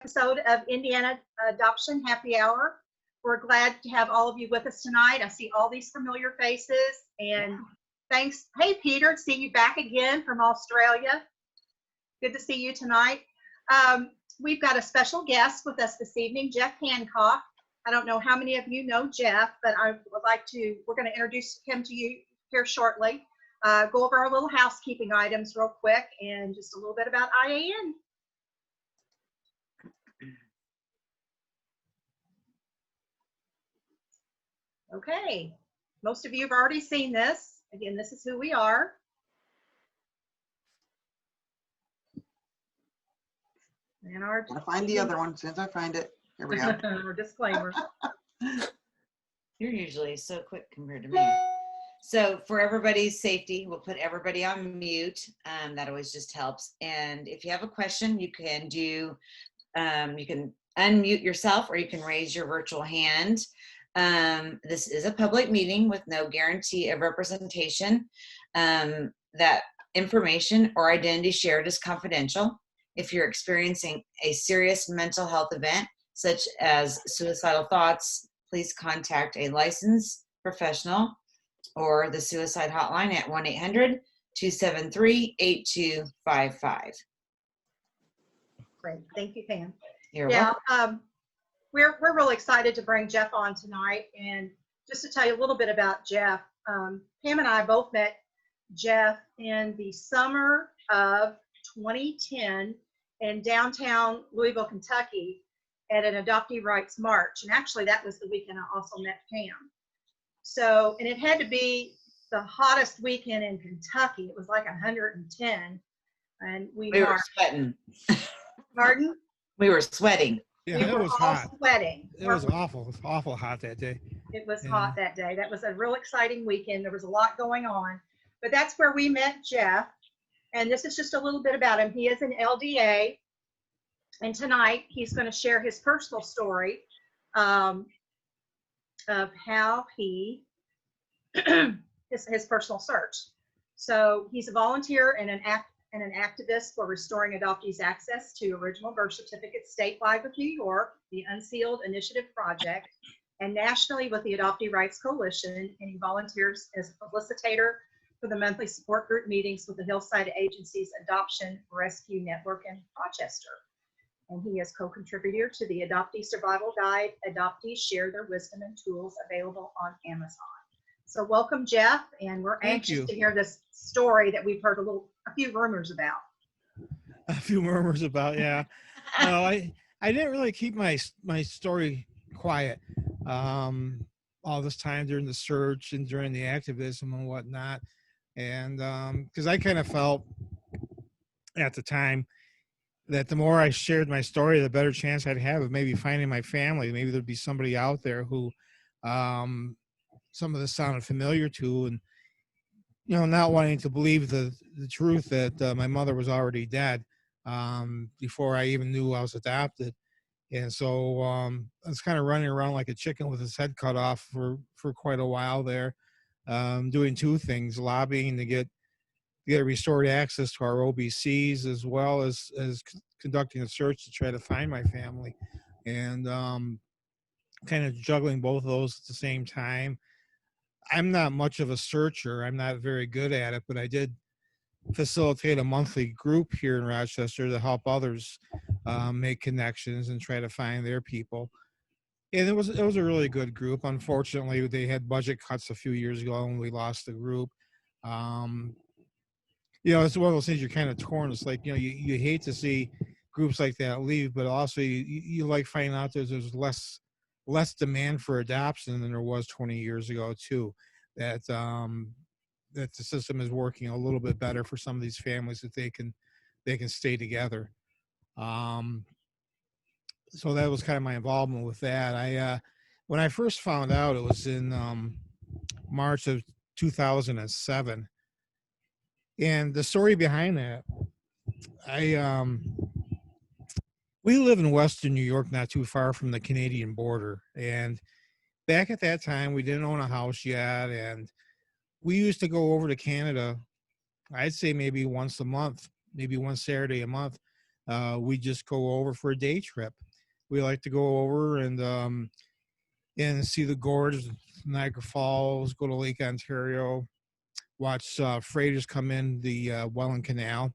Episode of Indiana Adoption Happy Hour. We're glad to have all of you with us tonight. I see all these familiar faces, and thanks. Hey, Peter, see you back again from Australia. Good to see you tonight. We've got a special guest with us this evening, Jeff Hancock. I don't know how many of you know Jeff, but I would like to, we're going to introduce him to you here shortly. Go over our little housekeeping items real quick and just a little bit about IAN. Okay, most of you have already seen this. Again, this is who we are. And our I'll find the other one since I find it. Here we go. our disclaimer. You're usually so quick compared to me. So for everybody's safety, we'll put everybody on mute. That always just helps. And if you have a question, you can do, you can unmute yourself or you can raise your virtual hand. This is a public meeting with no guarantee of representation. That information or identity shared is confidential. If you're experiencing a serious mental health event, such as suicidal thoughts, please contact a licensed professional or the suicide hotline at 1-800-273-8255. Great, thank you, Pam. You're welcome. We're really excited to bring Jeff on tonight. And just to tell you a little bit about Jeff, Pam and I both met Jeff in the summer of 2010 in downtown Louisville, Kentucky at an Adoptee Rights March. And actually that was the weekend I also met Pam. So, and it had to be the hottest weekend in Kentucky. It was like 110. And we were sweating. Pardon? We were sweating. Yeah, it was hot. Sweating. It was awful. It was awful hot that day. It was hot that day. That was a real exciting weekend. There was a lot going on. But that's where we met Jeff. And this is just a little bit about him. He is an LDA. And tonight he's going to share his personal story of how he, his personal search. So he's a volunteer and an activist for restoring adoptees' access to original birth certificates statewide with New York, the Unsealed Initiative Project, and nationally with the Adoptee Rights Coalition. And he volunteers as a facilitator for the monthly support group meetings with the Hillside Agency's Adoption Rescue Network in Rochester. And he is co-contributor to the Adoptee Survival Guide, Adoptees Share Their Wisdom and Tools, available on Amazon. So welcome, Jeff, and we're anxious to hear this story that we've heard a few rumors about. A few murmurs about, yeah. No, I didn't really keep my story quiet all this time during the search and during the activism and whatnot. And because I kind of felt at the time that the more I shared my story, the better chance I'd have of maybe finding my family. Maybe there'd be somebody out there who some of this sounded familiar to, and not wanting to believe the truth that my mother was already dead before I even knew I was adopted. And so I was kind of running around like a chicken with his head cut off for quite a while there, doing two things: lobbying to get restored access to our OBCs, as well as conducting a search to try to find my family, and kind of juggling both of those at the same time. I'm not much of a searcher. I'm not very good at it, but I did facilitate a monthly group here in Rochester to help others make connections and try to find their people. And it was a really good group. Unfortunately, they had budget cuts a few years ago and we lost the group. It's one of those things you're kind of torn. It's like, you hate to see groups like that leave, but also you like finding out there's less demand for adoption than there was 20 years ago too. That the system is working a little bit better for some of these families, that they can stay together. So that was kind of my involvement with that. When I first found out, it was in March of 2007. And the story behind that, we live in Western New York, not too far from the Canadian border. And back at that time, we didn't own a house yet. And we used to go over to Canada, I'd say maybe once a month, maybe one Saturday a month, we just go over for a day trip. We like to go over and see the gorge, Niagara Falls, go to Lake Ontario, watch freighters come in the Welland Canal.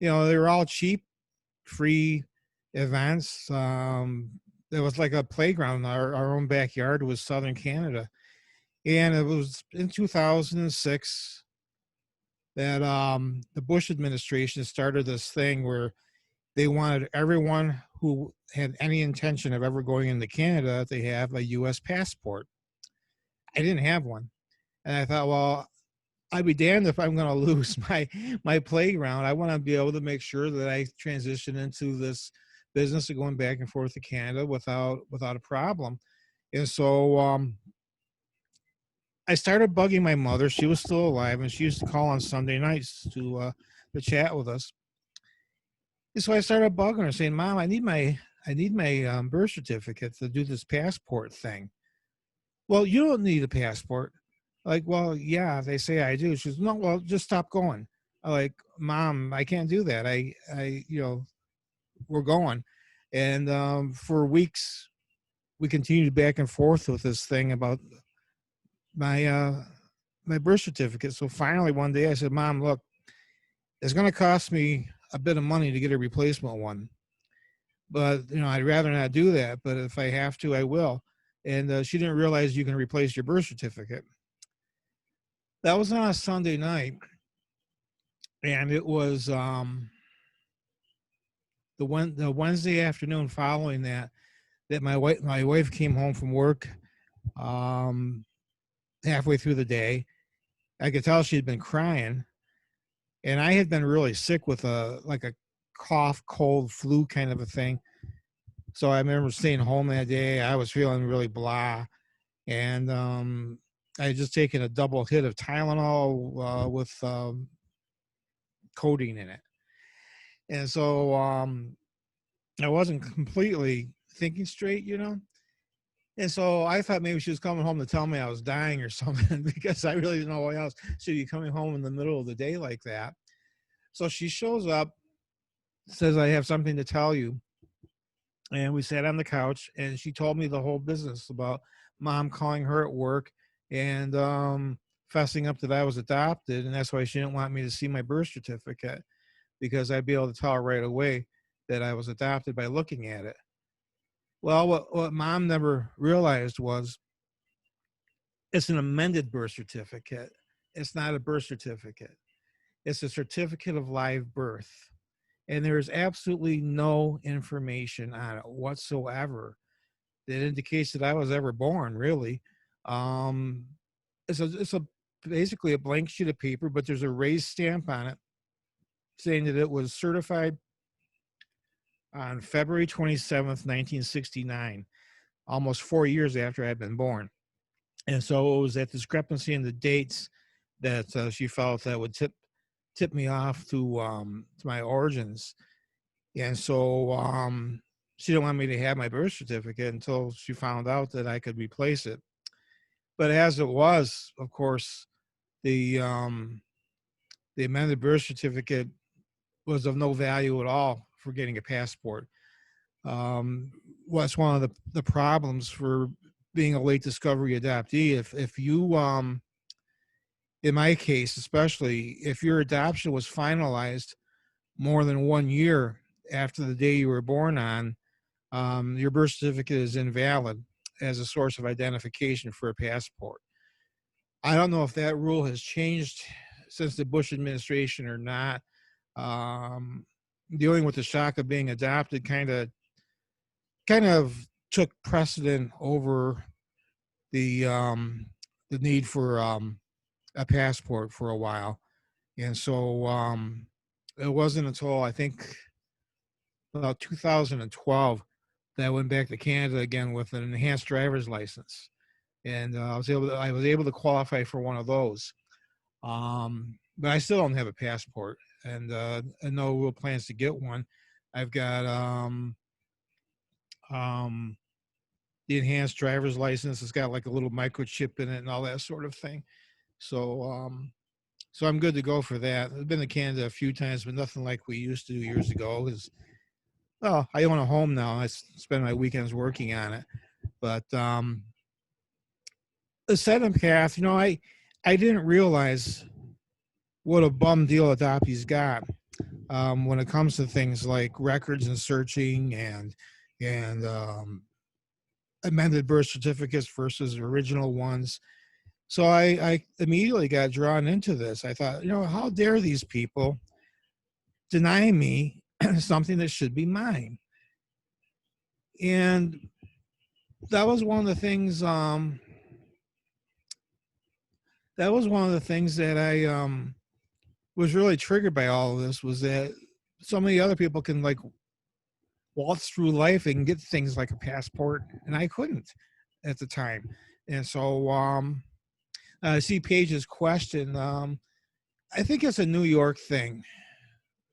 They were all cheap, free events. It was like a playground. Our own backyard was southern Canada. And it was in 2006 that the Bush administration started this thing where they wanted everyone who had any intention of ever going into Canada to have a U.S. passport. I didn't have one. And I thought, well, I'd be damned if I'm going to lose my playground. I want to be able to make sure that I transition into this business of going back and forth to Canada without a problem. And so I started bugging my mother. She was still alive, and she used to call on Sunday nights to chat with us. And so I started bugging her, saying, "Mom, I need my birth certificate to do this passport thing." "Well, you don't need a passport." Like, "Well, yeah, they say I do." She says, "No, well, just stop going." I'm like, "Mom, I can't do that. We're going." And for weeks, we continued back and forth with this thing about my birth certificate. So finally, one day, I said, "Mom, look, it's going to cost me a bit of money to get a replacement one, but I'd rather not do that. But if I have to, I will." And she didn't realize you can replace your birth certificate. That was on a Sunday night, and it was the Wednesday afternoon following that my wife came home from work halfway through the day. I could tell she had been crying, and I had been really sick with a cough, cold, flu kind of a thing. So I remember staying home that day. I was feeling really blah, and I had just taken a double hit of Tylenol with codeine in it. And so I wasn't completely thinking straight, And so I thought maybe she was coming home to tell me I was dying or something, because I really didn't know why else she'd be coming home in the middle of the day like that. So she shows up, says, "I have something to tell you." And we sat on the couch, and she told me the whole business about Mom calling her at work and fessing up that I was adopted, and that's why she didn't want me to see my birth certificate, because I'd be able to tell her right away that I was adopted by looking at it. Well, what Mom never realized was it's an amended birth certificate. It's not a birth certificate. It's a certificate of live birth. And there is absolutely no information on it whatsoever that indicates that I was ever born, really. It's basically a blank sheet of paper, but there's a raised stamp on it saying that it was certified on February 27th, 1969, almost 4 years after I had been born. And so it was that discrepancy in the dates that she felt that would tip me off to my origins. And so she didn't want me to have my birth certificate until she found out that I could replace it. But as it was, of course, the amended birth certificate was of no value at all for getting a passport. What's one of the problems for being a late discovery adoptee? If you in my case, especially if your adoption was finalized more than 1 year after the day you were born on, your birth certificate is invalid as a source of identification for a passport. I don't know if that rule has changed since the Bush administration or not. Dealing with the shock of being adopted kind of took precedent over the need for a passport for a while. And so it wasn't until I think about 2012 that I went back to Canada again with an enhanced driver's license, and I was able to qualify for one of those. But I still don't have a passport, and no real plans to get one. I've got the enhanced driver's license. It's got like a little microchip in it and all that sort of thing. So so I'm good to go for that. I've been to Canada a few times, but nothing like we used to years ago. well, I own a home now. I spend my weekends working on it. But the second path, I didn't realize what a bum deal adoptees got when it comes to things like records and searching and amended birth certificates versus original ones. So I immediately got drawn into this. I thought, how dare these people deny me something that should be mine? And that was one of the things. That was one of the things that I was really triggered by all of this, was that so many other people can like waltz through life and get things like a passport, and I couldn't at the time. And so I see Paige's question. I think it's a New York thing.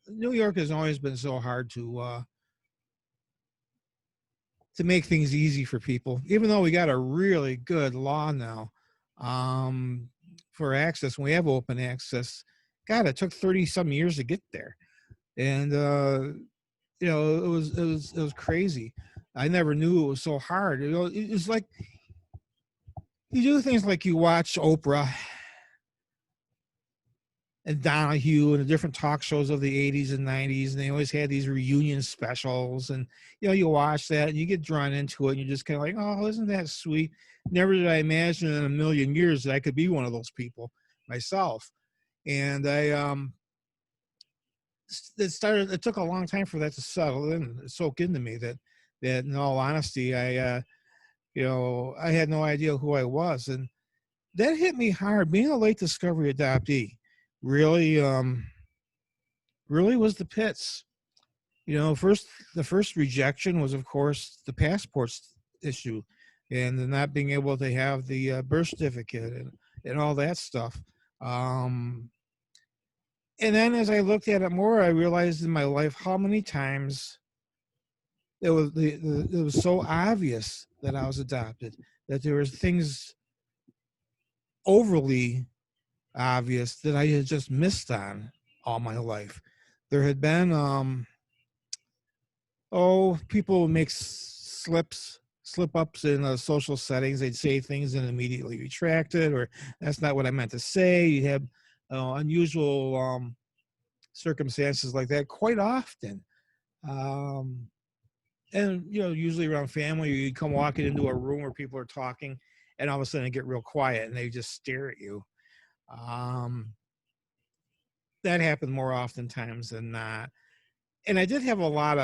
New York has always been so hard to make things easy for people, even though we got a really good law now for access. When we have open access, God, it took 30 some years to get there. And it was crazy. I never knew it was so hard. It's like you do things like you watch Oprah and Donahue and the different talk shows of the 80s and 90s, and they always had these reunion specials, and you watch that and you get drawn into it, and you're just kind of like, oh, isn't that sweet? Never did I imagine in a million years that I could be one of those people myself. And it took a long time for that to settle in, soak into me, that in all honesty, I had no idea who I was. And that hit me hard. Being a late discovery adoptee really was the pits. The first rejection was, of course, the passports issue and the not being able to have the birth certificate and all that stuff. And then as I looked at it more, I realized in my life how many times it was so obvious that I was adopted, that there was things overly obvious that I had just missed on all my life. There had been, people make slip-ups in social settings. They'd say things and immediately retract it, or that's not what I meant to say. You have unusual circumstances like that quite often. And, usually around family, you come walking into a room where people are talking, and all of a sudden it get real quiet and they just stare at you. That happened more oftentimes than not. And I did have a lot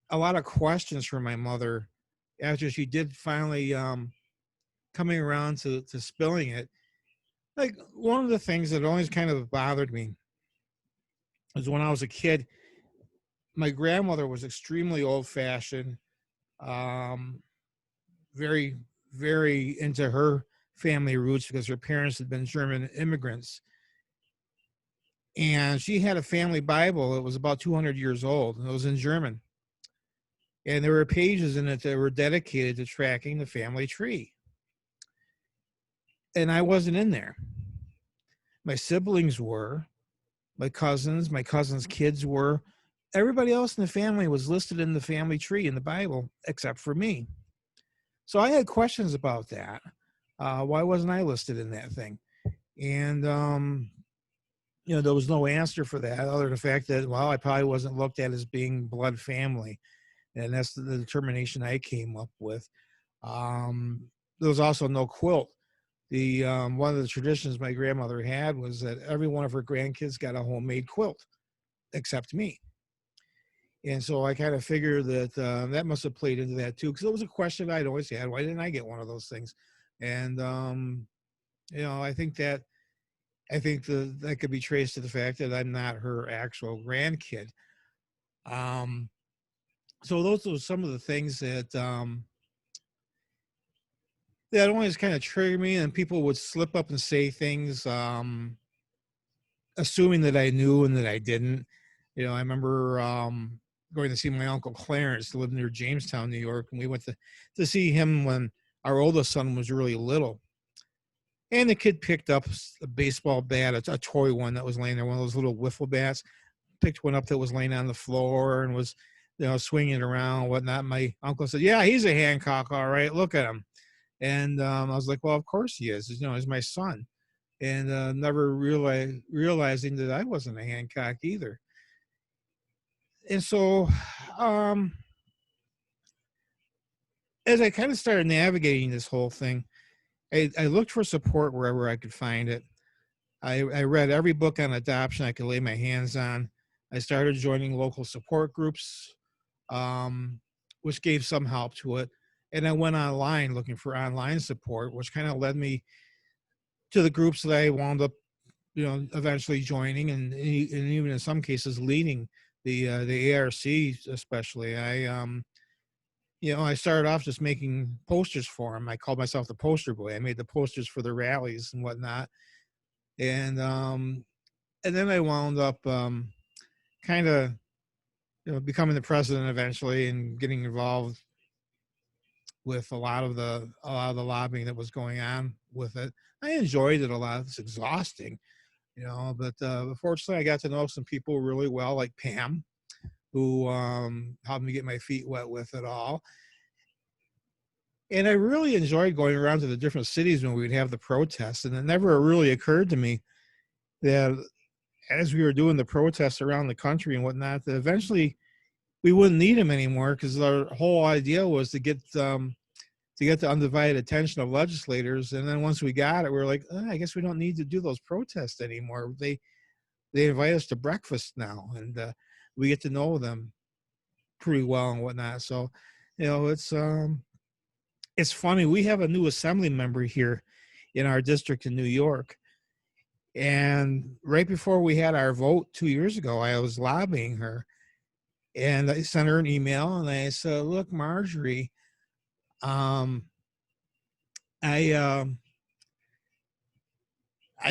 of questions for my mother after she did finally coming around to spilling it. Like, one of the things that always kind of bothered me was when I was a kid, my grandmother was extremely old-fashioned, very, very into her family roots because her parents had been German immigrants. And she had a family Bible. It was about 200 years old, and it was in German. And there were pages in it that were dedicated to tracking the family tree. And I wasn't in there. My siblings were, my cousins' kids were. Everybody else in the family was listed in the family tree in the Bible, except for me. So I had questions about that. Why wasn't I listed in that thing? And, there was no answer for that other than the fact that, well, I probably wasn't looked at as being blood family. And that's the determination I came up with. There was also no quilt. One of the traditions my grandmother had was that every one of her grandkids got a homemade quilt, except me. And so I kind of figured that that must have played into that too, because it was a question I'd always had. Why didn't I get one of those things? And I think that could be traced to the fact that I'm not her actual grandkid. So those were some of the things that that always kind of triggered me, and people would slip up and say things, assuming that I knew and that I didn't. I remember going to see my Uncle Clarence, who lived near Jamestown, New York, and we went to see him when our oldest son was really little. And the kid picked up a baseball bat, a toy one that was laying there, one of those little wiffle bats, picked one up that was laying on the floor and was, swinging it around and whatnot. My uncle said, "Yeah, he's a Hancock, all right. Look at him." And I was like, "Well, of course he is. He's my son." And never realizing that I wasn't a Hancock either. And so, as I kind of started navigating this whole thing, I looked for support wherever I could find it. I read every book on adoption I could lay my hands on. I started joining local support groups, which gave some help to it. And I went online looking for online support, which kind of led me to the groups that I wound up, eventually joining, and even in some cases leading the ARC, especially. I started off just making posters for them. I called myself the poster boy. I made the posters for the rallies and whatnot. And then I wound up kind of, becoming the president eventually and getting involved with a lot of the lobbying that was going on with it. I enjoyed it a lot. It's exhausting, but fortunately I got to know some people really well, like Pam, who helped me get my feet wet with it all. And I really enjoyed going around to the different cities when we'd have the protests. And it never really occurred to me that as we were doing the protests around the country and whatnot, that eventually we wouldn't need them anymore, because our whole idea was to get the undivided attention of legislators. And then once we got it, we were like, I guess we don't need to do those protests anymore. They invite us to breakfast now, and we get to know them pretty well and whatnot. So, it's funny. We have a new assembly member here in our district in New York. And right before we had our vote 2 years ago, I was lobbying her, and I sent her an email and I said, "Look, Marjorie, I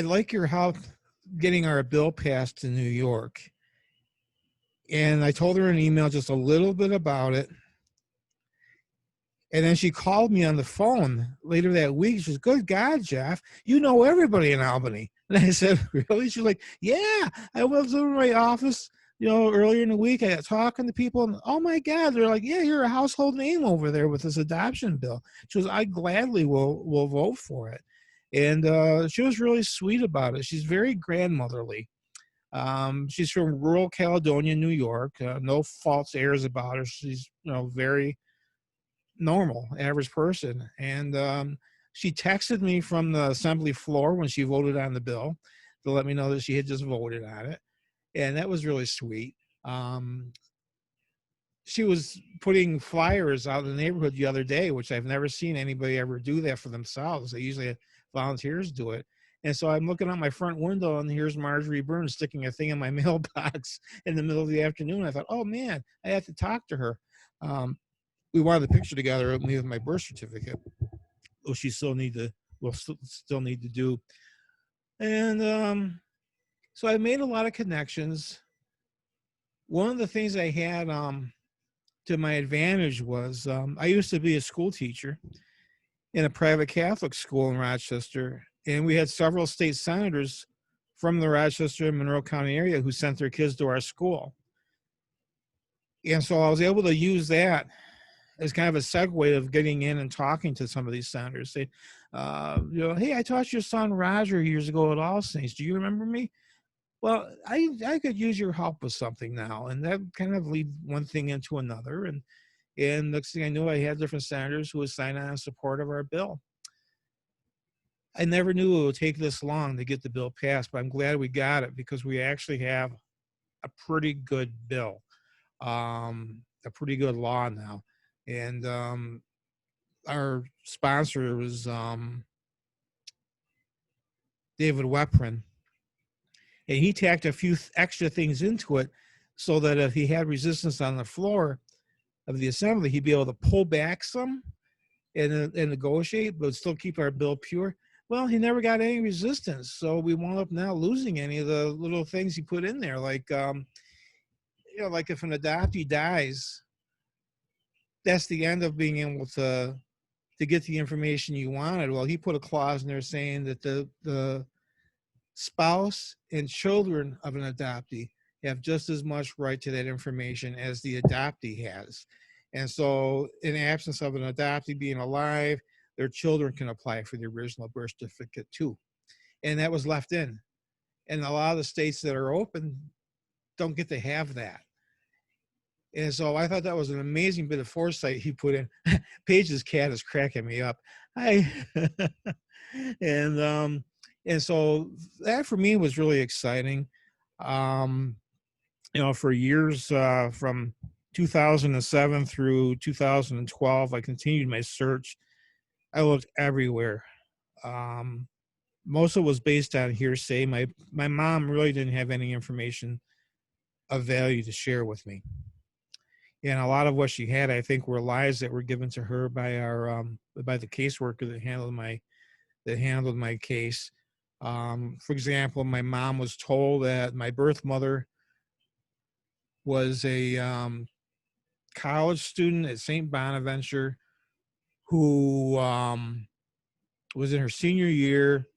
like your help getting our bill passed in New York." And I told her in an email just a little bit about it. And then she called me on the phone later that week. She says, "Good God, Jeff, you know everybody in Albany." And I said, "Really?" She's like, "Yeah, I was in my office, earlier in the week. I got talking to people, and oh my God, they're like, 'Yeah, you're a household name over there with this adoption bill.'" She goes, "I gladly will vote for it." And she was really sweet about it. She's very grandmotherly. She's from rural Caledonia, New York. No false airs about her. She's, very normal, average person. And she texted me from the assembly floor when she voted on the bill to let me know that she had just voted on it. And that was really sweet. She was putting flyers out in the neighborhood the other day, which I've never seen anybody ever do that for themselves. They usually volunteers do it. And so I'm looking out my front window, and here's Marjorie Burns sticking a thing in my mailbox in the middle of the afternoon. I thought, oh man, I have to talk to her. We wanted the picture together with me with my birth certificate, which she still need to do. And so I made a lot of connections. One of the things I had to my advantage was I used to be a school teacher in a private Catholic school in Rochester, and we had several state senators from the Rochester and Monroe County area who sent their kids to our school. And so I was able to use that as kind of a segue of getting in and talking to some of these senators. Say, "Hey, I taught your son Roger years ago at All Saints. Do you remember me? Well, I could use your help with something now." And that kind of lead one thing into another. And next thing I knew, I had different senators who would sign on in support of our bill. I never knew it would take this long to get the bill passed, but I'm glad we got it, because we actually have a pretty good bill, a pretty good law now. And our sponsor was David Weprin, and he tacked a few extra things into it so that if he had resistance on the floor of the assembly, he'd be able to pull back some and negotiate, but still keep our bill pure. Well, he never got any resistance, so we wound up now losing any of the little things he put in there, like like if an adoptee dies, that's the end of being able to get the information you wanted. Well, he put a clause in there saying that the spouse and children of an adoptee have just as much right to that information as the adoptee has. And so in absence of an adoptee being alive, their children can apply for the original birth certificate too. And that was left in. And a lot of the states that are open don't get to have that. And so I thought that was an amazing bit of foresight he put in. Paige's cat is cracking me up. Hi. And so that for me was really exciting. For years, from 2007 through 2012, I continued my search. I looked everywhere. Most of it was based on hearsay. My mom really didn't have any information of value to share with me. And a lot of what she had, I think, were lies that were given to her by by the caseworker that handled my case. For example, my mom was told that my birth mother was a college student at St. Bonaventure who was in her senior year,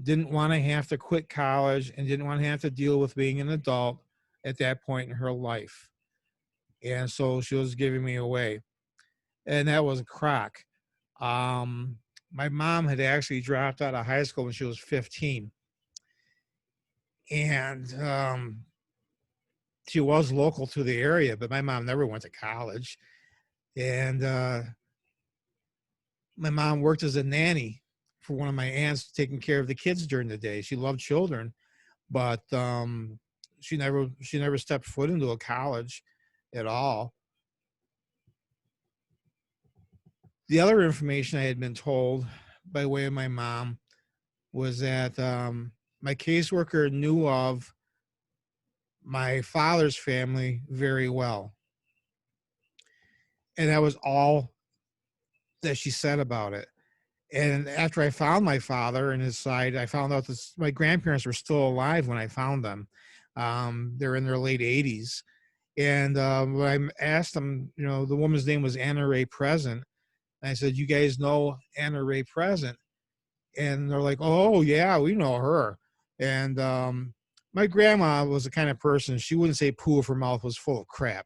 didn't want to have to quit college, and didn't want to have to deal with being an adult at that point in her life. And so she was giving me away. And that was a crock. My mom had actually dropped out of high school when she was 15. And she was local to the area, but my mom never went to college. And my mom worked as a nanny for one of my aunts, taking care of the kids during the day. She loved children, but she never stepped foot into a college at all. The other information I had been told by way of my mom was that my caseworker knew of my father's family very well. And that was all that she said about it. And after I found my father and his side, I found out that my grandparents were still alive when I found them. They're in their late 80s. And when I asked them, the woman's name was Anna Ray Present. And I said, "You guys know Anna Ray Present?" And they're like, "Oh, yeah, we know her." And my grandma was the kind of person, she wouldn't say poo if her mouth was full of crap.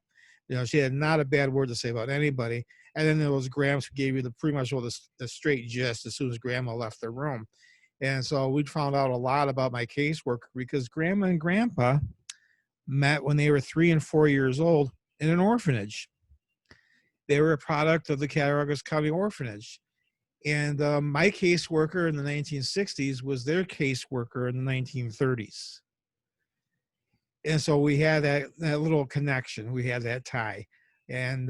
She had not a bad word to say about anybody. And then there was Grams who gave you pretty much the straight gist as soon as Grandma left the room. And so we found out a lot about my caseworker because Grandma and Grandpa met when they were 3 and 4 years old in an orphanage. They were a product of the Cattaraugus County Orphanage. And my caseworker in the 1960s was their caseworker in the 1930s. And so we had that little connection. We had that tie. And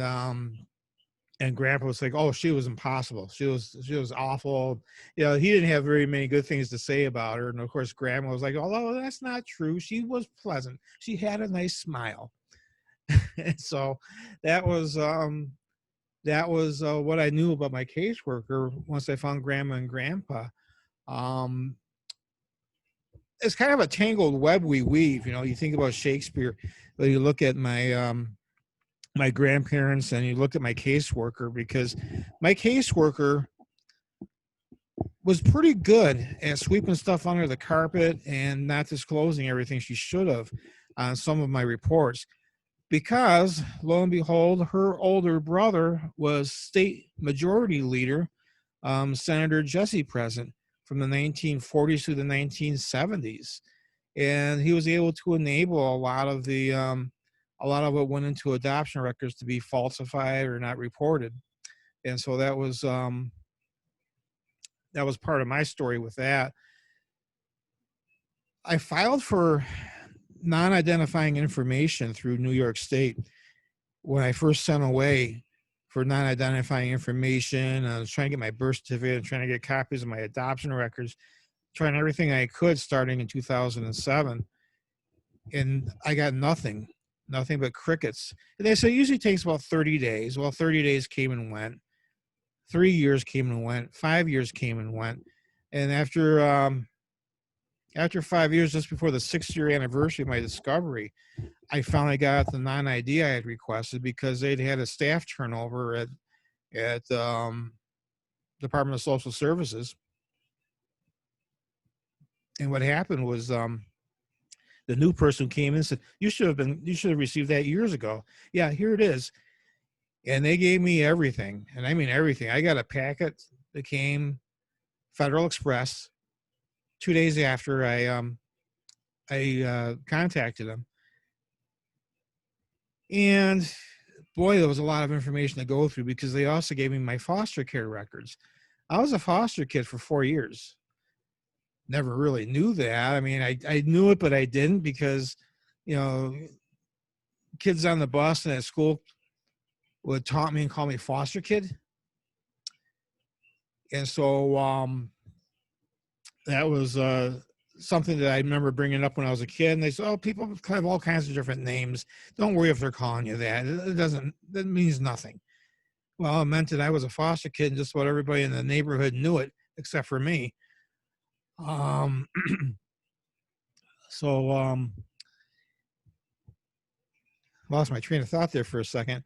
Grandpa was like, "Oh, she was impossible. She was awful." He didn't have very many good things to say about her. And of course, Grandma was like, "Oh, that's not true. She was pleasant. She had a nice smile." And so that was what I knew about my caseworker once I found Grandma and Grandpa. It's kind of a tangled web we weave. You think about Shakespeare, but you look at my grandparents and you look at my caseworker, because my caseworker was pretty good at sweeping stuff under the carpet and not disclosing everything she should have on some of my reports. Because, lo and behold, her older brother was state majority leader, Senator Jesse Present, from the 1940s to the 1970s. And he was able to enable a lot of what went into adoption records to be falsified or not reported. And so that was part of my story with that. I filed for non-identifying information through New York State when I first sent away for non-identifying information. I was trying to get my birth certificate, trying to get copies of my adoption records, trying everything I could starting in 2007. And I got nothing but crickets. And they say it usually takes about 30 days. Well, 30 days came and went. 3 years came and went. 5 years came and went. And after 5 years, just before the 6-year anniversary of my discovery, I finally got the non-ID I had requested because they'd had a staff turnover at Department of Social Services. And what happened was the new person came in and said, you should have received that years ago. Yeah, here it is. And they gave me everything. And I mean everything. I got a packet that came Federal Express 2 days after I contacted them. And boy, there was a lot of information to go through because they also gave me my foster care records. I was a foster kid for 4 years. Never really knew that. I mean, I knew it, but I didn't because, kids on the bus and at school would taunt me and call me foster kid. And so that was something that I remember bringing up when I was a kid. And they said, oh, people have all kinds of different names. Don't worry if they're calling you that. That means nothing. Well, it meant that I was a foster kid and just about everybody in the neighborhood knew it, except for me. Lost my train of thought there for a second.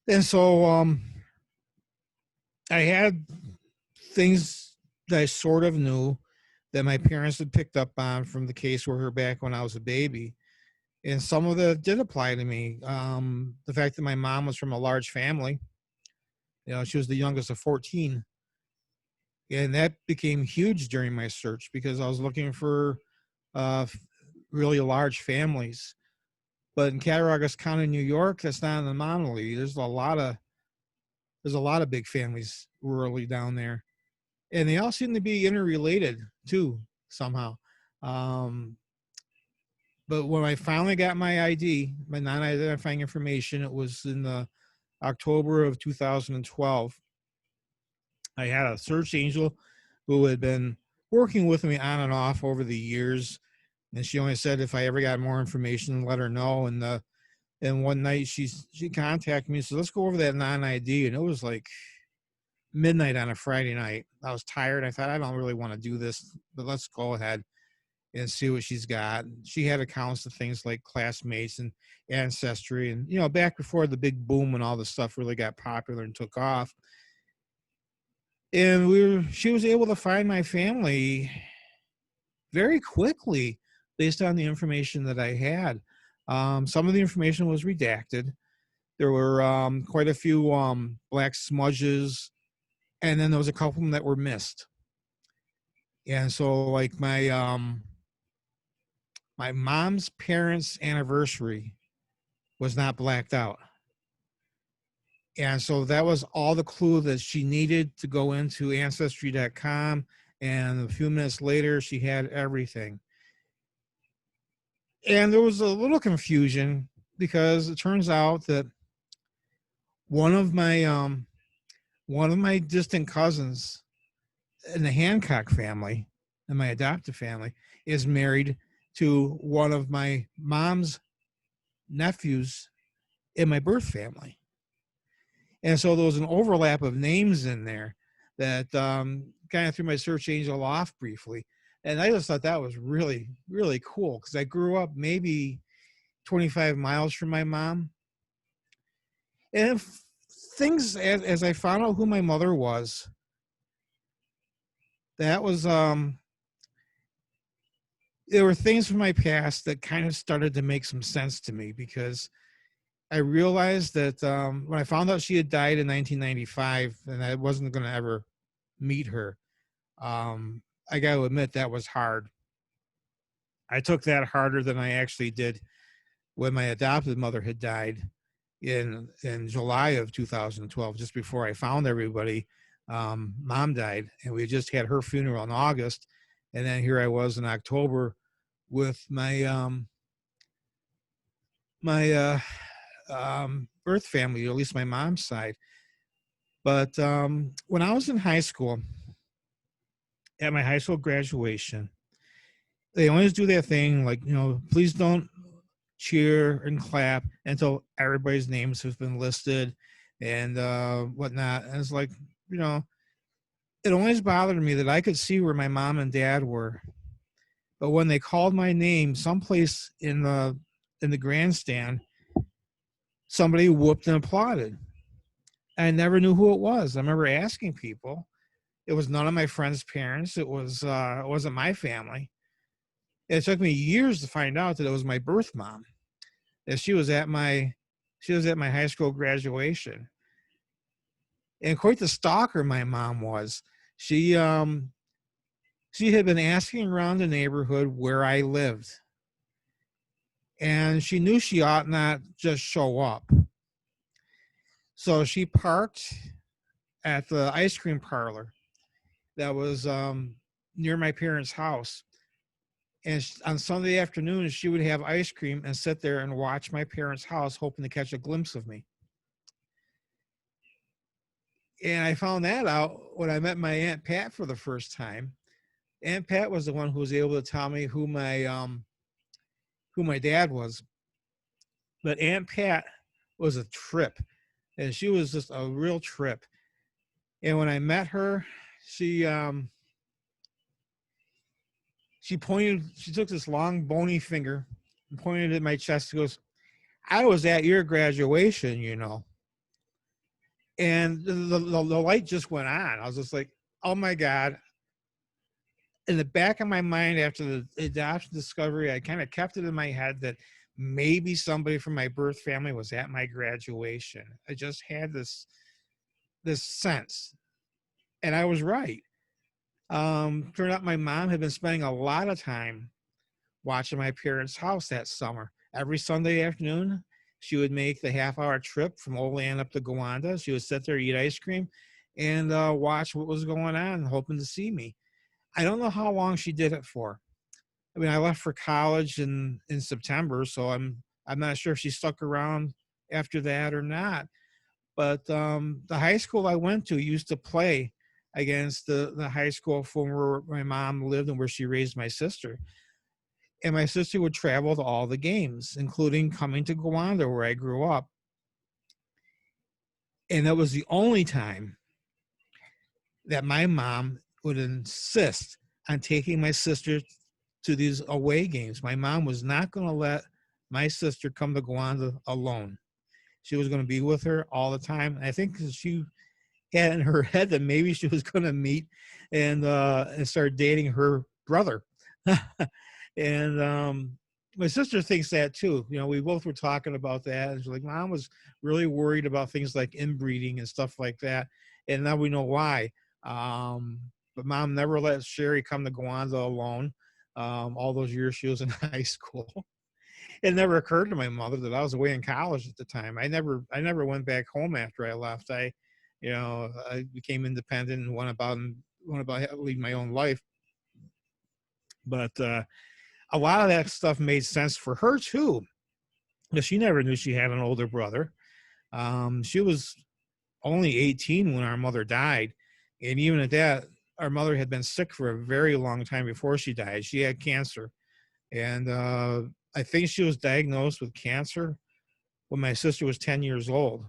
And so I had things that I sort of knew that my parents had picked up on from the caseworker back when I was a baby. And some of that did apply to me. The fact that my mom was from a large family, she was the youngest of 14. And that became huge during my search because I was looking for really large families. But in Cattaraugus County, New York, that's not an anomaly. There's a lot of big families rurally down there. And they all seem to be interrelated too, somehow. But when I finally got my ID, my non-identifying information, it was in the October of 2012. I had a search angel who had been working with me on and off over the years. And she only said if I ever got more information, let her know. And one night she contacted me and said, let's go over that non-ID. And it was like midnight on a Friday night. I was tired. I thought, I don't really want to do this, but let's go ahead and see what she's got. She had accounts of things like classmates and ancestry. And, back before the big boom and all this stuff really got popular and took off. And she was able to find my family very quickly based on the information that I had. Some of the information was redacted. There were quite a few black smudges, and then there was a couple of them that were missed. And so, like my mom's parents' anniversary was not blacked out. And so that was all the clue that she needed to go into Ancestry.com. And a few minutes later, she had everything. And there was a little confusion because it turns out that one of my distant cousins in the Hancock family, and my adoptive family, is married to one of my mom's nephews in my birth family. And so there was an overlap of names in there that kind of threw my search angel off briefly. And I just thought that was really, really cool because I grew up maybe 25 miles from my mom. And things, as I found out who my mother was, that was, there were things from my past that kind of started to make some sense to me because I realized that when I found out she had died in 1995 and I wasn't going to ever meet her, I got to admit that was hard. I took that harder than I actually did when my adopted mother had died in July of 2012, just before I found everybody. Mom died, and we just had her funeral in August, and then here I was in October with my birth family, or at least my mom's side. But when I was in high school, at my high school graduation, they always do that thing like, please don't cheer and clap until everybody's names have been listed and whatnot. And it's like, it always bothered me that I could see where my mom and dad were, but when they called my name someplace in the grandstand, somebody whooped and applauded. I never knew who it was. I remember asking people. It was none of my friends' parents. It wasn't my family. It took me years to find out that it was my birth mom. That she was at my high school graduation. And quite the stalker my mom was. She had been asking around the neighborhood where I lived. And she knew she ought not just show up. So she parked at the ice cream parlor that was near my parents' house. And on Sunday afternoons, she would have ice cream and sit there and watch my parents' house, hoping to catch a glimpse of me. And I found that out when I met my Aunt Pat for the first time. Aunt Pat was the one who was able to tell me who my dad was. But Aunt Pat was a trip, and she was just a real trip. And when I met her, she took this long bony finger and pointed at my chest. She goes, "I was at your graduation, you know." And the light just went on. I was just like, oh my God. In the back of my mind, after the adoption discovery, I kind of kept it in my head that maybe somebody from my birth family was at my graduation. I just had this sense. And I was right. Turned out my mom had been spending a lot of time watching my parents' house that summer. Every Sunday afternoon, she would make the half-hour trip from Olean up to Gowanda. She would sit there, eat ice cream, and watch what was going on, hoping to see me. I don't know how long she did it for. I mean, I left for college in September, so I'm not sure if she stuck around after that or not. But the high school I went to used to play against the high school from where my mom lived and where she raised my sister. And my sister would travel to all the games, including coming to Gowanda, where I grew up. And that was the only time that my mom would insist on taking my sister to these away games. My mom was not going to let my sister come to Gowanda alone. She was going to be with her all the time. And I think she had in her head that maybe she was going to meet and start dating her brother. And my sister thinks that too. You know, we both were talking about that. And she's like, Mom was really worried about things like inbreeding and stuff like that. And now we know why. But Mom never let Sherry come to Gowanda alone. All those years she was in high school. It never occurred to my mother that I was away in college at the time. I never went back home after I left. I became independent and went about leading my own life. But a lot of that stuff made sense for her too, because she never knew she had an older brother. She was only 18 when our mother died, and even at that, our mother had been sick for a very long time before she died. She had cancer, and I think she was diagnosed with cancer when my sister was 10 years old.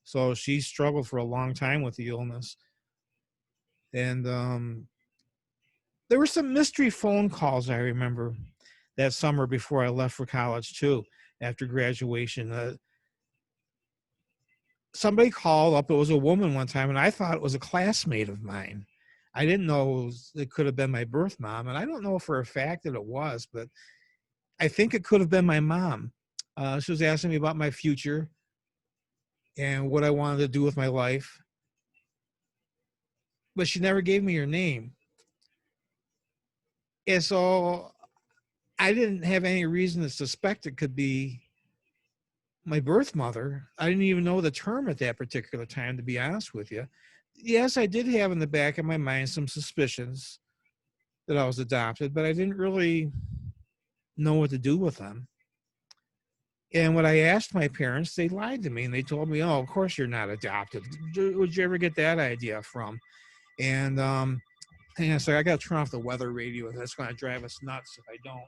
So she struggled for a long time with the illness. And there were some mystery phone calls, I remember, that summer before I left for college too, after graduation. Somebody called up. It was a woman one time, and I thought it was a classmate of mine. I didn't know it could have been my birth mom, and I don't know for a fact that it was, but I think it could have been my mom. She was asking me about my future and what I wanted to do with my life, but she never gave me her name. And so I didn't have any reason to suspect it could be my birth mother. I didn't even know the term at that particular time, to be honest with you. Yes, I did have in the back of my mind some suspicions that I was adopted, but I didn't really know what to do with them. And when I asked my parents, they lied to me and they told me, oh, of course you're not adopted. Would you ever get that idea from? And hang on a second, I got to turn off the weather radio. That's going to drive us nuts if I don't.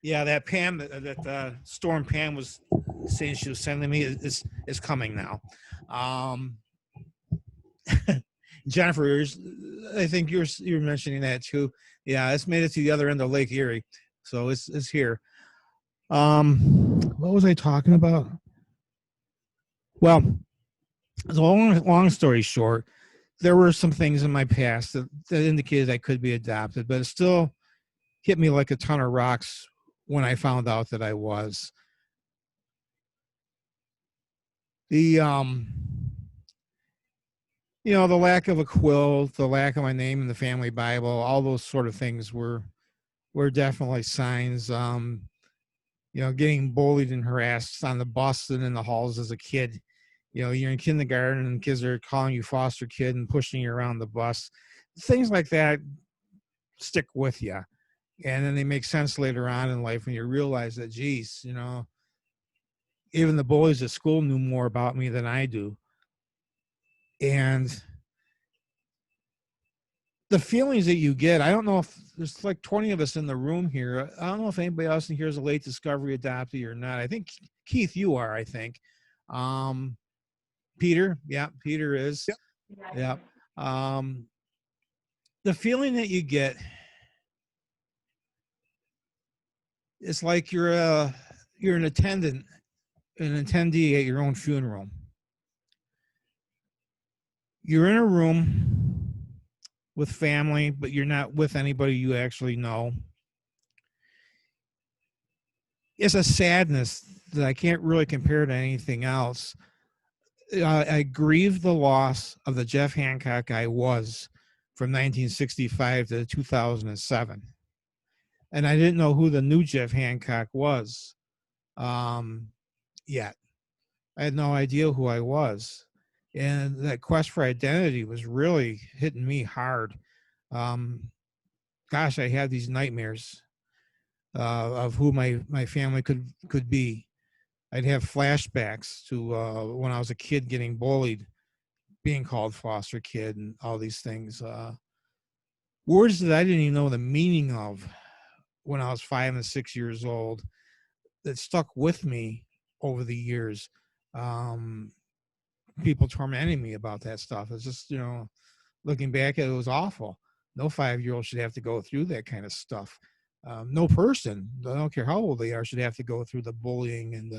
Yeah, that Pam, that Storm Pam was saying she was sending me is coming now. Jennifer, I think you're mentioning that too. Yeah, it's made it to the other end of Lake Erie, so it's here. What was I talking about? Well, the long story short, there were some things in my past that indicated I could be adopted, but it still hit me like a ton of rocks when I found out that I was. The the lack of a quilt, the lack of my name in the family Bible, all those sort of things were definitely signs. Getting bullied and harassed on the bus and in the halls as a kid. You're in kindergarten and kids are calling you foster kid and pushing you around the bus. Things like that stick with you. And then they make sense later on in life when you realize that, geez, even the bullies at school knew more about me than I do. And the feelings that you get, I don't know if there's like 20 of us in the room here. I don't know if anybody else in here is a late discovery adoptee or not. I think, Keith, you are, I think. Peter, yeah, Peter is. Yeah. The feeling that you get, it's like you're an attendee at your own funeral. You're in a room with family, but you're not with anybody you actually know. It's a sadness that I can't really compare to anything else. I grieve the loss of the Jeff Hancock I was from 1965 to 2007. And I didn't know who the new Jeff Hancock was yet. I had no idea who I was. And that quest for identity was really hitting me hard. Gosh, I had these nightmares of who my family could be. I'd have flashbacks to when I was a kid getting bullied, being called foster kid, and all these things. Words that I didn't even know the meaning of when I was 5 and 6 years old that stuck with me over the years. People tormenting me about that stuff. It's just, looking back at it, was awful. No 5-year-old should have to go through that kind of stuff. No person, I don't care how old they are, should have to go through the bullying and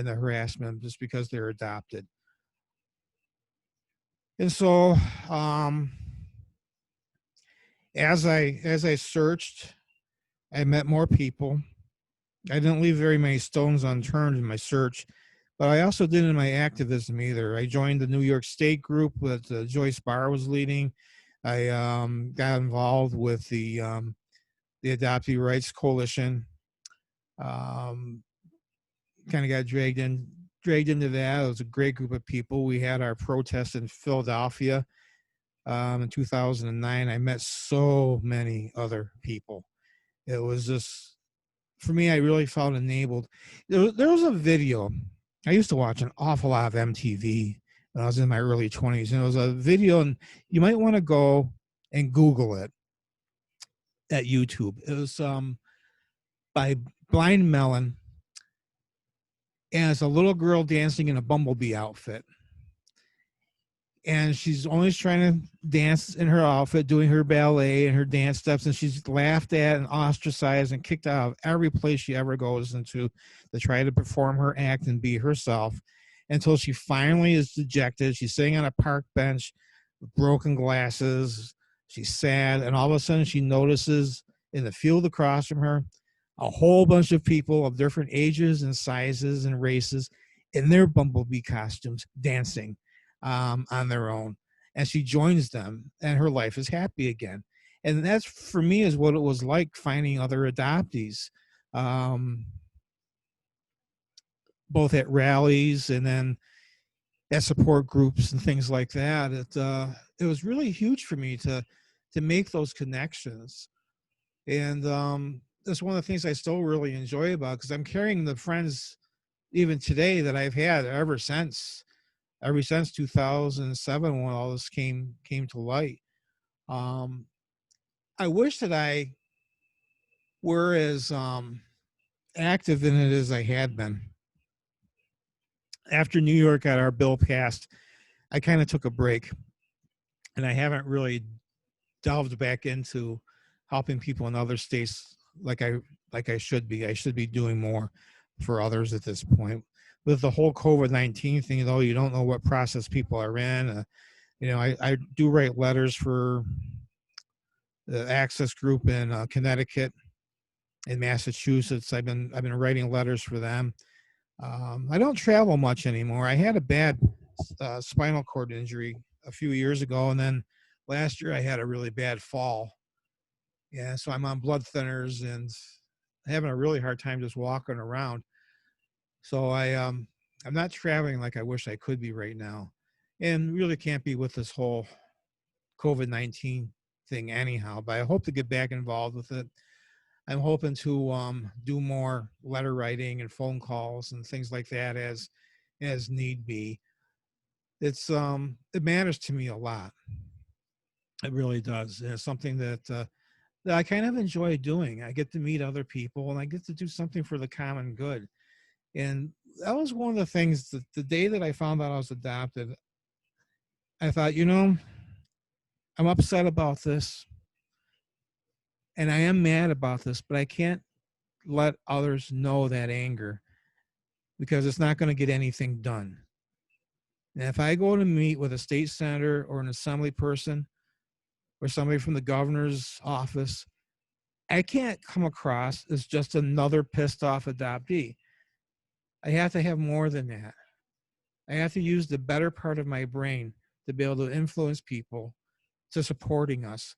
the harassment just because they're adopted. And so, as I searched, I met more people. I didn't leave very many stones unturned in my search, but I also didn't in my activism either. I joined the New York State group that Joyce Barr was leading. I got involved with the Adoptee Rights Coalition. Kind of got dragged into that. It was a great group of people. We had our protest in Philadelphia in 2009. I met so many other people. It was just, for me, I really felt enabled. There was a video. I used to watch an awful lot of MTV when I was in my early 20s. And it was a video, and you might want to go and Google it at YouTube. It was by Blind Melon. And it's a little girl dancing in a bumblebee outfit. And she's always trying to dance in her outfit, doing her ballet and her dance steps. And she's laughed at and ostracized and kicked out of every place she ever goes into to try to perform her act and be herself, until she finally is dejected. She's sitting on a park bench with broken glasses. She's sad. And all of a sudden she notices in the field across from her a whole bunch of people of different ages and sizes and races in their bumblebee costumes dancing on their own. And she joins them, and her life is happy again. And that's, for me, is what it was like finding other adoptees, both at rallies and then at support groups and things like that. It was really huge for me to make those connections. And that's one of the things I still really enjoy about, because I'm carrying the friends even today that I've had ever since 2007, when all this came to light. I wish that I were as active in it as I had been. After New York got our bill passed, I kind of took a break, and I haven't really delved back into helping people in other states like I should be. I should be doing more for others at this point. With the whole COVID-19 thing, though, you don't know what process people are in. I do write letters for the Access Group in Connecticut and Massachusetts. I've been writing letters for them. I don't travel much anymore. I had a bad spinal cord injury a few years ago, and then last year I had a really bad fall. Yeah, so I'm on blood thinners and having a really hard time just walking around. So I'm not traveling like I wish I could be right now, and really can't be with this whole COVID-19 thing anyhow. But I hope to get back involved with it. I'm hoping to do more letter writing and phone calls and things like that as need be. It matters to me a lot. It really does. And it's something that I kind of enjoy doing. I get to meet other people and I get to do something for the common good. And that was one of the things that the day that I found out I was adopted, I thought, I'm upset about this. And I am mad about this, but I can't let others know that anger because it's not going to get anything done. And if I go to meet with a state senator or an assembly person or somebody from the governor's office, I can't come across as just another pissed off adoptee. I have to have more than that. I have to use the better part of my brain to be able to influence people to supporting us,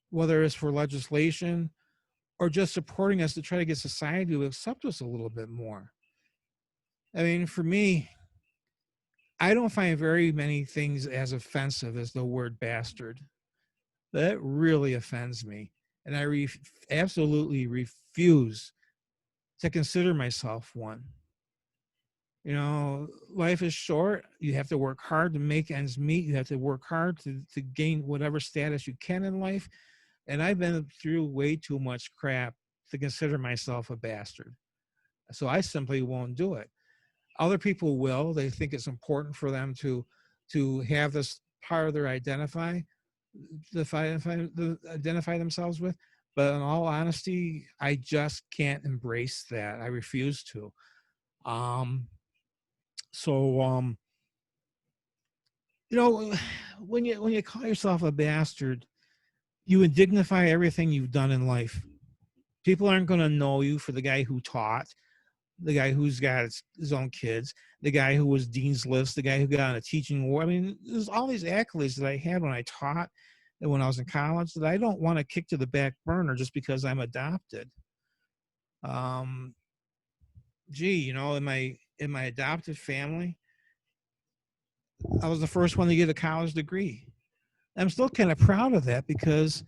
whether it's for legislation or just supporting us to try to get society to accept us a little bit more. I mean, for me, I don't find very many things as offensive as the word bastard. That really offends me. And I absolutely refuse to consider myself one. Life is short. You have to work hard to make ends meet. You have to work hard to gain whatever status you can in life. And I've been through way too much crap to consider myself a bastard. So I simply won't do it. Other people will. They think it's important for them to have this part of their identify themselves with. But in all honesty, I just can't embrace that. I refuse to. When you call yourself a bastard, you indignify everything you've done in life. People aren't going to know you for the guy who taught, the guy who's got his own kids, the guy who was dean's list, the guy who got on a teaching award. I mean, there's all these accolades that I had when I taught and when I was in college that I don't want to kick to the back burner just because I'm adopted. In my adopted family, I was the first one to get a college degree. I'm still kind of proud of that because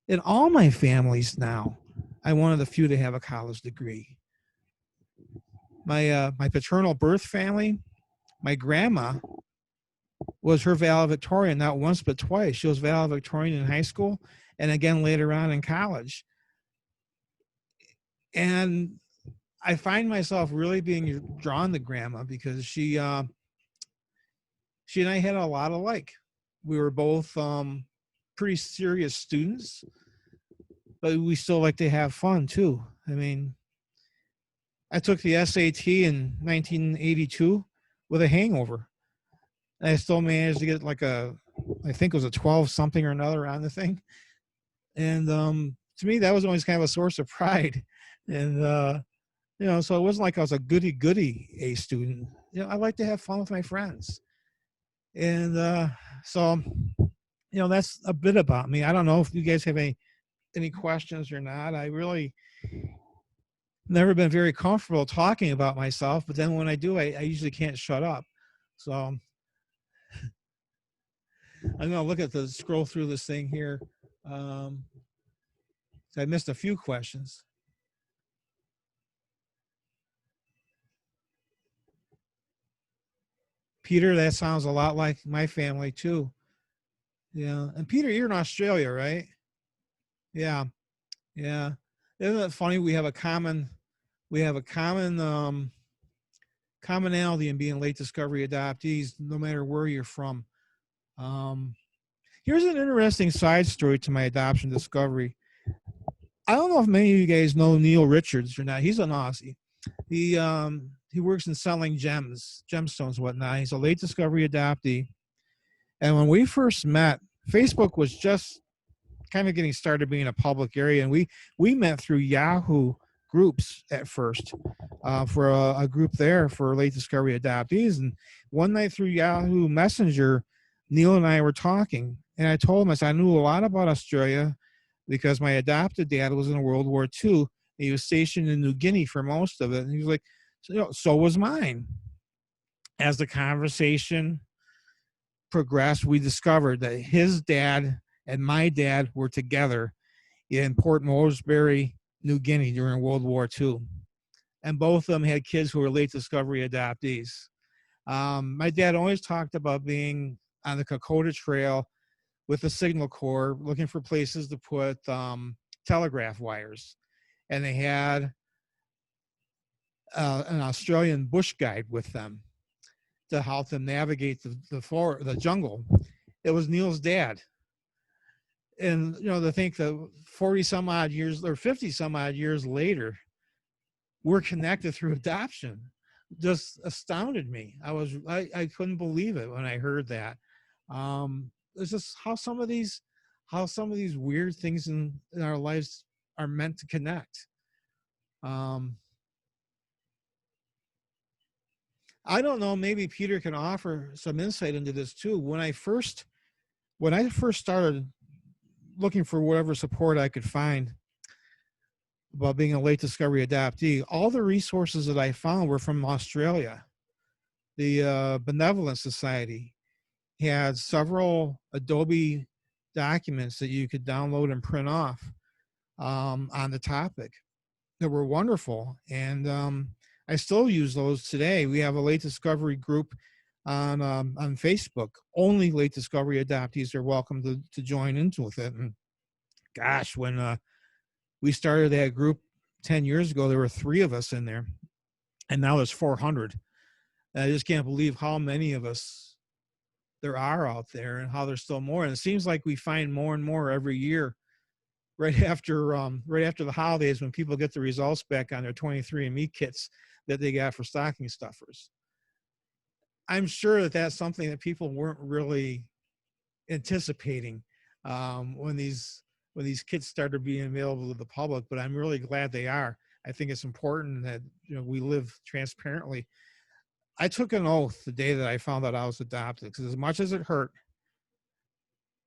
in all my families now, I'm one of the few to have a college degree. My paternal birth family, my grandma was her valedictorian, not once but twice. She was valedictorian in high school and again later on in college. And I find myself really being drawn to grandma because she and I had a lot alike. We were both pretty serious students, but we still like to have fun too. I mean, I took the SAT in 1982 with a hangover. And I still managed to get I think it was a 12 something or another on the thing. And to me, that was always kind of a source of pride. And, so it wasn't like I was a goody A student. I like to have fun with my friends. And that's a bit about me. I don't know if you guys have any questions or not. I really never been very comfortable talking about myself, but then when I do, I usually can't shut up. So I'm going to scroll through this thing here. So I missed a few questions. Peter, that sounds a lot like my family too. Yeah. And Peter, you're in Australia, right? Yeah. Yeah. Isn't it funny? We have a common commonality in being late discovery adoptees, no matter where you're from. Here's an interesting side story to my adoption discovery. I don't know if many of you guys know Neil Richards or not. He's an Aussie. He works in selling gemstones, whatnot. He's a late discovery adoptee. And when we first met, Facebook was just kind of getting started being a public area, and we met through Yahoo groups at first, for a group there for late discovery adoptees. And one night through Yahoo Messenger, Neil and I were talking, and I told him, I said, I knew a lot about Australia because my adopted dad was in World War II. He was stationed in New Guinea for most of it. And he was like, so was mine. As the conversation progressed, we discovered that his dad and my dad were together in Port Moresby, New Guinea during World War II. And both of them had kids who were late discovery adoptees. My dad always talked about being on the Kokoda Trail with the Signal Corps, looking for places to put telegraph wires. And they had an Australian bush guide with them to help them navigate the jungle. It was Neil's dad. And, to think that 40 some odd years or 50 some odd years later, we're connected through adoption just astounded me. I couldn't believe it when I heard that. It's just how some of these weird things in our lives are meant to connect. I don't know, maybe Peter can offer some insight into this too. When I first started looking for whatever support I could find about being a late discovery adoptee, all the resources that I found were from Australia. The Benevolent Society had several Adobe documents that you could download and print off on the topic that were wonderful. And I still use those today. We have a late discovery group on Facebook. Only late discovery adoptees are welcome to join into with it. And gosh, when we started that group 10 years ago, there were 3 of us in there, and now there's 400. And I just can't believe how many of us there are out there and how there's still more. And it seems like we find more and more every year, right after the holidays, when people get the results back on their 23andMe kits that they got for stocking stuffers. I'm sure that that's something that people weren't really anticipating when these kits started being available to the public, but I'm really glad they are. I think it's important that we live transparently. I took an oath the day that I found out I was adopted, because as much as it hurt,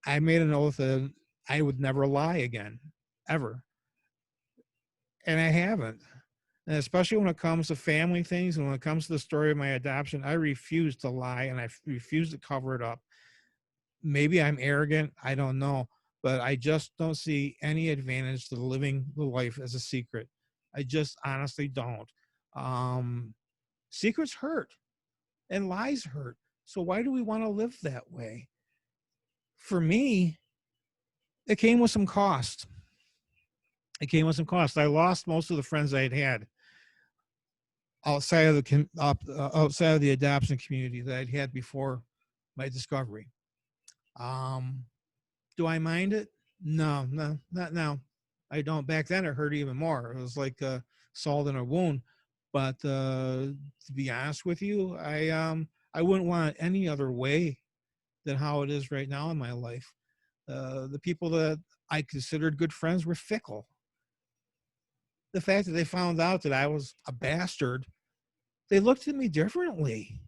I made an oath that I would never lie again, ever. And I haven't. And especially when it comes to family things and when it comes to the story of my adoption, I refuse to lie and I refuse to cover it up. Maybe I'm arrogant, I don't know, but I just don't see any advantage to living the life as a secret. I just honestly don't. Secrets hurt and lies hurt. So why do we want to live that way? For me, it came with some cost. I lost most of the friends I had outside of the adoption community that I'd had before my discovery. Do I mind it? No, not now. I don't. Back then it hurt even more. It was like salt in a wound. But to be honest with you, I wouldn't want it any other way than how it is right now in my life. The people that I considered good friends were fickle. The fact that they found out that I was a bastard, they looked at me differently.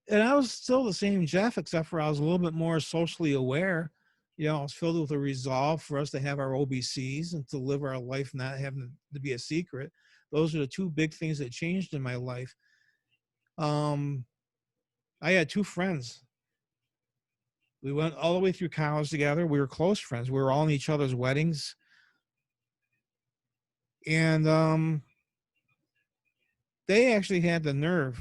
And I was still the same Jeff, except for I was a little bit more socially aware. I was filled with a resolve for us to have our OBCs and to live our life not having to be a secret. Those are the 2 big things that changed in my life. I had 2 friends. We went all the way through college together. We were close friends. We were all in each other's weddings. And they actually had the nerve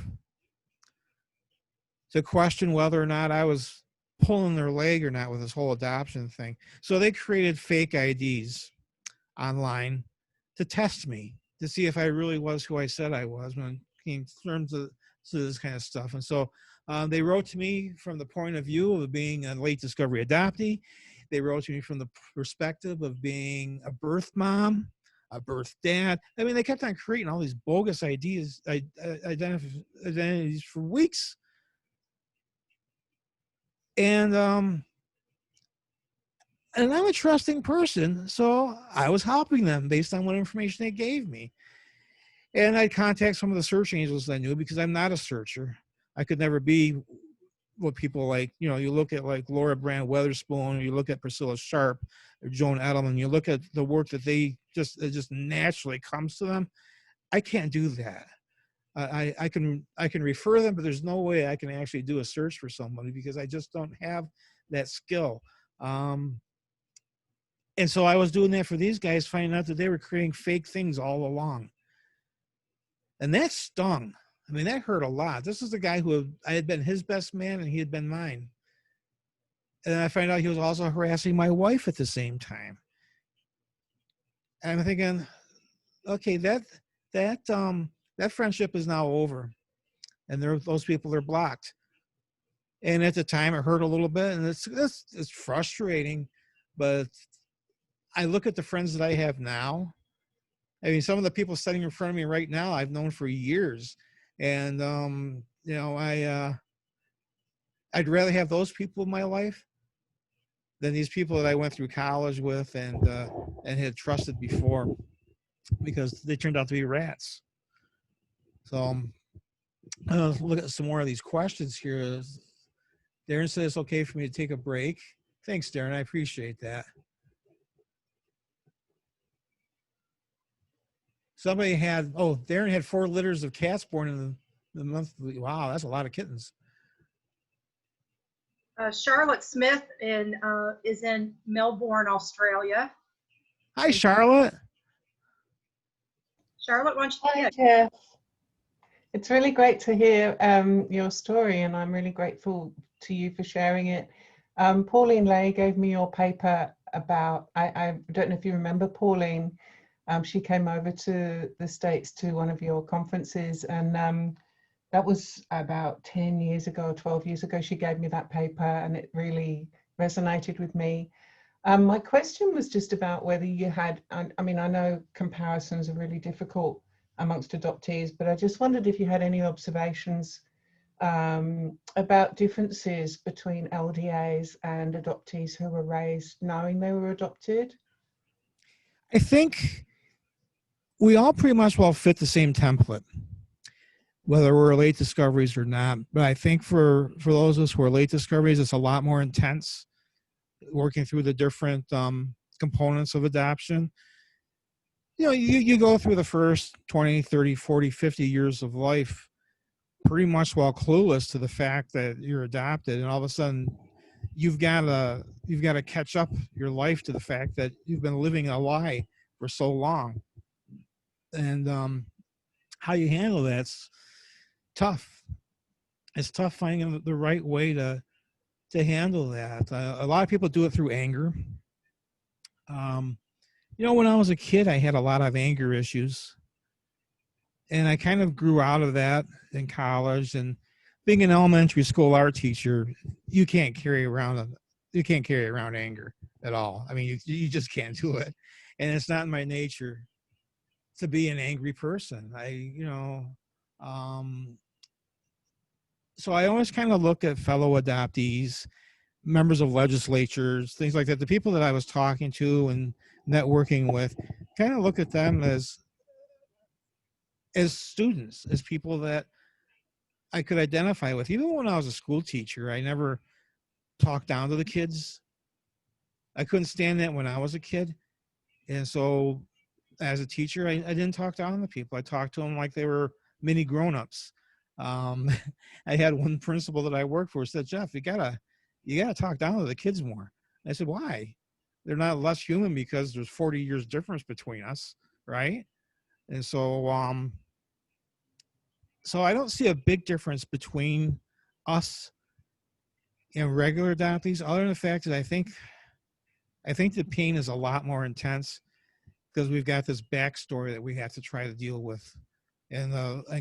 to question whether or not I was pulling their leg or not with this whole adoption thing. So they created fake IDs online to test me, to see if I really was who I said I was when it came in terms of this kind of stuff. And so they wrote to me from the point of view of being a late discovery adoptee. They wrote to me from the perspective of being a birth mom, a birth dad. I mean, they kept on creating all these bogus identities for weeks. And I'm a trusting person, so I was helping them based on what information they gave me. And I'd contact some of the search angels I knew because I'm not a searcher. I could never be what people like, you look at like Laura Brand Weatherspoon, or you look at Priscilla Sharp or Joan Edelman, you look at the work that it just naturally comes to them. I can't do that. I can refer them, but there's no way I can actually do a search for somebody because I just don't have that skill. And so I was doing that for these guys, finding out that they were creating fake things all along. And that stung. I mean, that hurt a lot. This is the guy I had been his best man and he had been mine. And I find out he was also harassing my wife at the same time. And I'm thinking, okay, that friendship is now over. And those people are blocked. And at the time it hurt a little bit, and it's frustrating, but I look at the friends that I have now. I mean, some of the people sitting in front of me right now, I've known for years. And, I'd rather have those people in my life than these people that I went through college with and had trusted before, because they turned out to be rats. So let's look at some more of these questions here. Darren said it's okay for me to take a break. Thanks, Darren. I appreciate that. Darren had 4 litters of cats born in the month. Wow, that's a lot of kittens. Charlotte Smith is in Melbourne, Australia. Hi, Charlotte. Charlotte, why don't you Hi, Jeff. It's really great to hear your story, and I'm really grateful to you for sharing it. Pauline Lay gave me your paper about, I don't know if you remember Pauline. She came over to the States to one of your conferences, and that was about 10 years ago, 12 years ago. She gave me that paper, and it really resonated with me. My question was just about whether you had, I mean, I know comparisons are really difficult amongst adoptees, but I just wondered if you had any observations about differences between LDAs and adoptees who were raised knowing they were adopted. I think we all pretty much well fit the same template, whether we're late discoveries or not. But I think for those of us who are late discoveries, it's a lot more intense, working through the different components of adoption. You go through the first 20, 30, 40, 50 years of life pretty much well clueless to the fact that you're adopted, and all of a sudden you've got to catch up your life to the fact that you've been living a lie for so long. And how you handle that's tough. It's tough finding the right way to handle that. A lot of people do it through anger. When I was a kid, I had a lot of anger issues, and I kind of grew out of that in college. And being an elementary school art teacher, you can't carry around anger at all. I mean, you just can't do it, and it's not in my nature to be an angry person. So I always kind of look at fellow adoptees, members of legislatures, things like that, the people that I was talking to and networking with, kind of look at them as students, as people that I could identify with. Even when I was a school teacher, I never talked down to the kids. I couldn't stand that when I was a kid. And so as a teacher, I didn't talk down to people. I talked to them like they were mini grown-ups. I had one principal that I worked for said, Jeff, you gotta talk down to the kids more. I said, why? They're not less human because there's 40 years difference between us, right? And so I don't see a big difference between us and regular adoptees, other than the fact that I think the pain is a lot more intense because we've got this backstory that we have to try to deal with and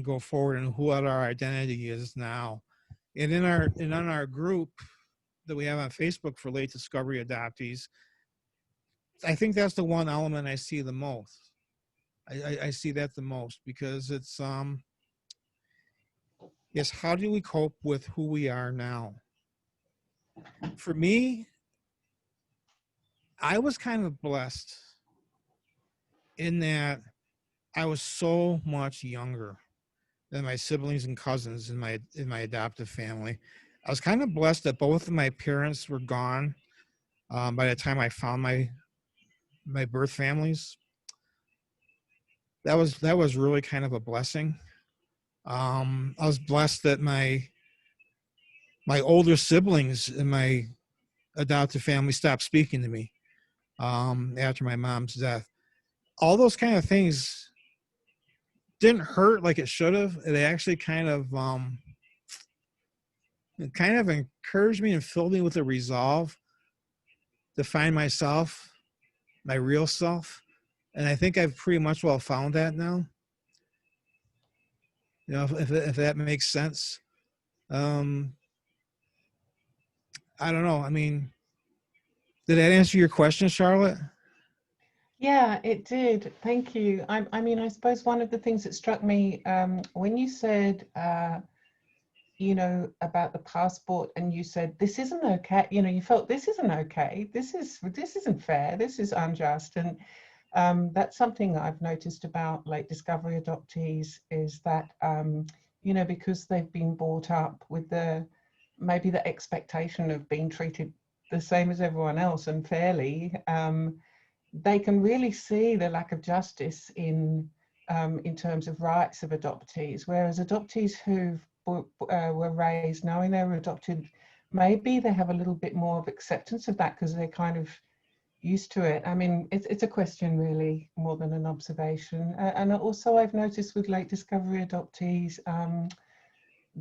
go forward, and what our identity is now. And in our group, that we have on Facebook for late discovery adoptees, I think that's the one element I see the most. I see that the most because it's how do we cope with who we are now? For me, I was kind of blessed in that I was so much younger than my siblings and cousins in my adoptive family. I was kind of blessed that both of my parents were gone by the time I found my birth families. That was really kind of a blessing. I was blessed that my older siblings in my adoptive family stopped speaking to me after my mom's death. All those kind of things didn't hurt like it should have. It actually kind of encouraged me and filled me with a resolve to find myself, my real self. And I think I've pretty much well found that now. You know, if that makes sense. I don't know. I mean, did that answer your question, Charlotte? Yeah, it did. Thank you. I mean, I suppose one of the things that struck me when you said, you know, about the passport, and you said this isn't okay. You know, you felt this isn't okay. This isn't fair. This is unjust. And that's something I've noticed about late discovery adoptees is that you know, because they've been brought up with maybe the expectation of being treated the same as everyone else and fairly. They can really see the lack of justice in terms of rights of adoptees, whereas adoptees who were raised knowing they were adopted, maybe they have a little bit more of acceptance of that because they're kind of used to it. I mean, it's a question really more than an observation. And also I've noticed with late discovery adoptees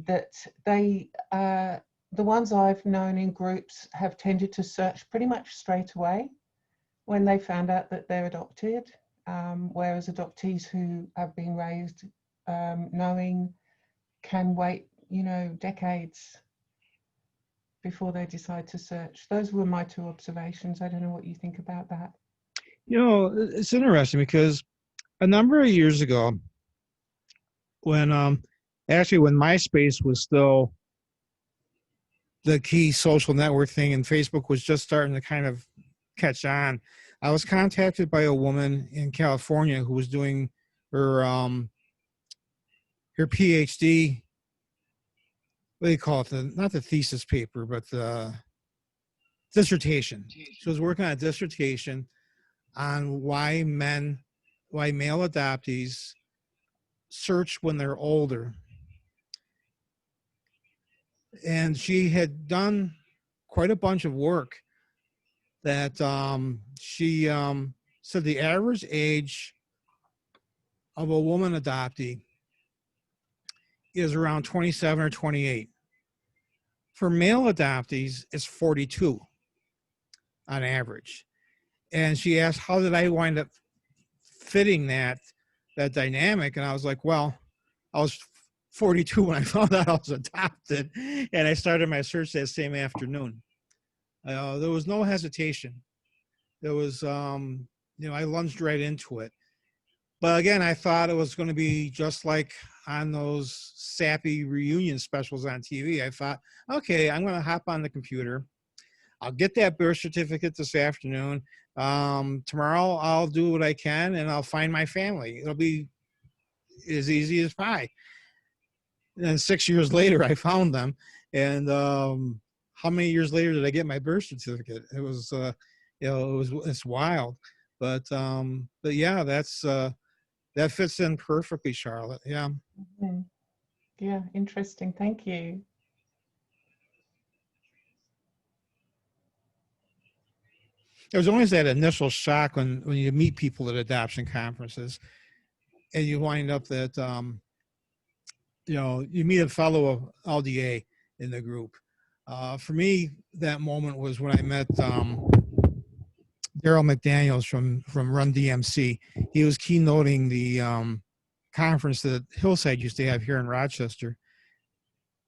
that they, the ones I've known in groups have tended to search pretty much straight away when they found out that they're adopted, whereas adoptees who have been raised knowing can wait, you know, decades before they decide to search. Those were my two observations. I don't know what you think about that. You know, it's interesting because a number of years ago, when when MySpace was still the key social network thing and Facebook was just starting to kind of catch on, I was contacted by a woman in California who was doing her PhD. What do you call it? Not the thesis paper, but the dissertation. She was working on a dissertation on why male adoptees search when they're older. And she had done quite a bunch of work that she said the average age of a woman adoptee is around 27 or 28. For male adoptees, it's 42 on average. And she asked, how did I wind up fitting that dynamic? And I was like, well, I was 42 when I found out I was adopted, and I started my search that same afternoon. There was no hesitation. There was, you know, I lunged right into it. But again, I thought it was going to be just like on those sappy reunion specials on TV. I thought, okay, I'm going to hop on the computer. I'll get that birth certificate this afternoon. Tomorrow I'll do what I can and I'll find my family. It'll be as easy as pie. And then 6 years later, I found them. And how many years later did I get my birth certificate? It was, you know, it's wild. But yeah, that fits in perfectly, Charlotte. Yeah. Mm-hmm. Yeah, interesting. Thank you. There's always that initial shock when you meet people at adoption conferences and you wind up that, you know, you meet a fellow LDA in the group. For me, that moment was when I met Daryl McDaniels from Run DMC. He was keynoting the conference that Hillside used to have here in Rochester.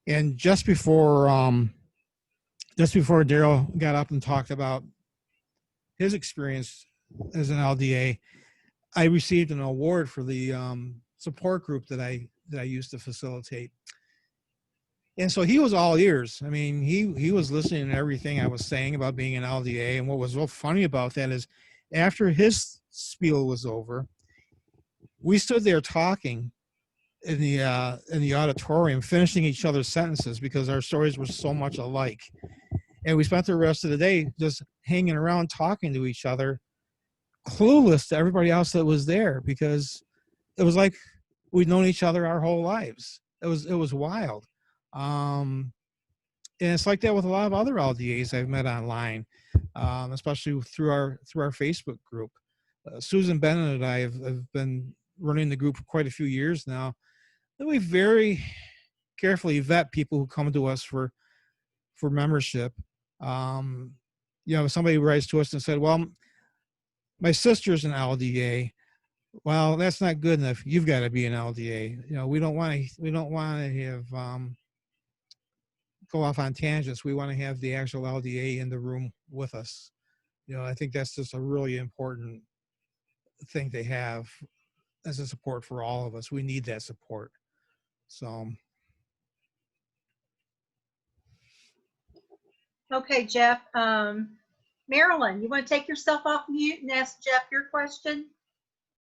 And just before just before Daryl got up and talked about his experience as an LDA, I received an award for the support group that I used to facilitate. And so he was all ears. I mean, he was listening to everything I was saying about being an LDA. And what was so funny about that is after his spiel was over, we stood there talking in the auditorium, finishing each other's sentences because our stories were so much alike. And we spent the rest of the day just hanging around talking to each other, clueless to everybody else that was there, because it was like we'd known each other our whole lives. It was wild. And it's like that with a lot of other LDAs I've met online, especially through our Facebook group. Susan Bennett and I have been running the group for quite a few years now. And we very carefully vet people who come to us for membership. Somebody writes to us and said, well, my sister's an LDA. Well, that's not good enough. You've got to be an LDA. We don't want to have go off on tangents. We want to have the actual LDA in the room with us. I think that's just a really important thing to have as a support for all of us. We need that support. So. Okay, Jeff. Marilyn, you want to take yourself off mute and ask Jeff your question?